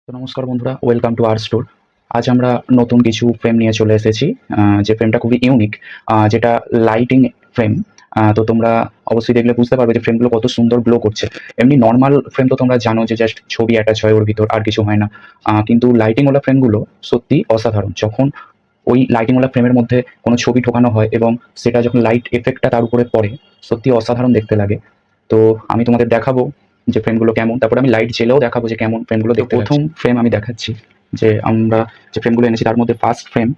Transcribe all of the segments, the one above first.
তো নমস্কার বন্ধুরা, ওয়েলকাম টু আওয়ার স্টোর। আজ আমরা নতুন কিছু ফ্রেম নিয়ে চলে এসেছি, যে ফ্রেমটা খুবই ইউনিক, যেটা লাইটিং ফ্রেম। তো তোমরা অবশ্যই দেখলে বুঝতে পারবে যে ফ্রেমগুলো কত সুন্দর গ্লো করছে। এমনি নর্মাল ফ্রেম তো তোমরা জানো যে জাস্ট ছবি অ্যাটাচ হয় ওর ভিতর, আর কিছু হয় না। কিন্তু লাইটিংওয়ালা ফ্রেমগুলো সত্যি অসাধারণ। যখন ওই লাইটিংওয়ালা ফ্রেমের মধ্যে কোনো ছবি ঢোকানো হয় এবং সেটা যখন লাইট এফেক্টটা তার উপরে পড়ে, সত্যি অসাধারণ দেখতে লাগে। তো আমি তোমাদের দেখাবো যে ফ্রেমগুলো কেমন, তারপর আমি লাইট জেলেও দেখাবো যে কেমন ফ্রেমগুলো দেখতে লাগছে। প্রথম ফ্রেম আমি দেখাচ্ছি, যে আমরা যে ফ্রেমগুলো এনেছি তার মধ্যে ফার্স্ট ফ্রেম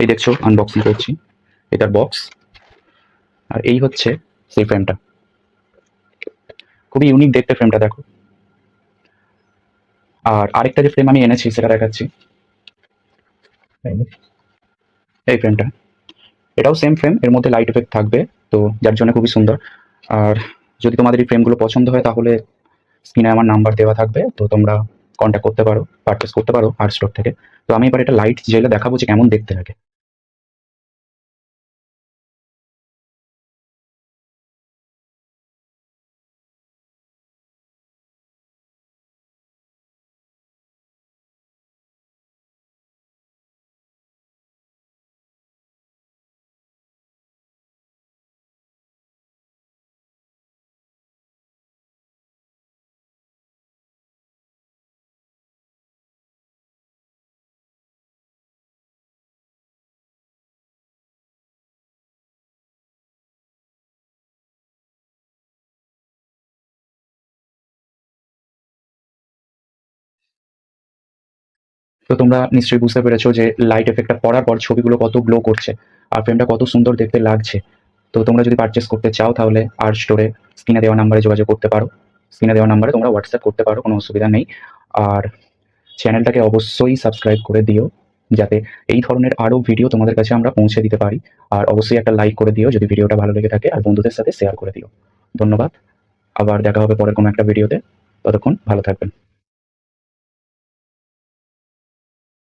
এই দেখছো, আনবক্সিং করছি। এটার বক্স, আর এই হচ্ছে সেই ফ্রেমটা। খুবই ইউনিক দেখতে ফ্রেমটা, দেখো। আর আরেকটা যে ফ্রেম আমি এনেছি সেটা দেখাচ্ছি, এই ফ্রেমটা। এটাও সেম ফ্রেম, এর মধ্যে লাইট এফেক্ট থাকবে, তো যার জন্য খুবই সুন্দর। আর যদি তোমাদের এই ফ্রেমগুলো পছন্দ হয় তাহলে স্ক্রিনে আমার নাম্বার দেওয়া থাকবে, তো তোমরা কন্ট্যাক্ট করতে পারো, পারচেস করতে পারো আর্ট স্টোর থেকে। তো আমি এবার এটা লাইট জেলে দেখাবো যে কেমন দেখতে লাগে। তো তোমরা নিশ্চয়ই বুঝতে পেরেছো যে লাইট এফেক্টটা পড়ার পর ছবিগুলো কত গ্লো করছে আর ফ্রেমটা কত সুন্দর দেখতে লাগছে। তো তোমরা যদি পারচেস করতে চাও তাহলে আর্ট স্টোরে স্ক্রিনে দেওয়া নাম্বারে যোগাযোগ করতে পারো। স্ক্রিনে দেওয়া নাম্বারে তোমরা হোয়াটসঅ্যাপ করতে পারো, কোনো অসুবিধা নেই। আর চ্যানেলটাকে অবশ্যই সাবস্ক্রাইব করে দিও, যাতে এই ধরনের আরও ভিডিও তোমাদের কাছে আমরা পৌঁছে দিতে পারি। আর অবশ্যই একটা লাইক করে দিও যদি ভিডিওটা ভালো লেগে থাকে, আর বন্ধুদের সাথে শেয়ার করে দিও। ধন্যবাদ। আবার দেখা হবে পরের কোনো একটা ভিডিওতে। ততক্ষণ ভালো থাকবেন।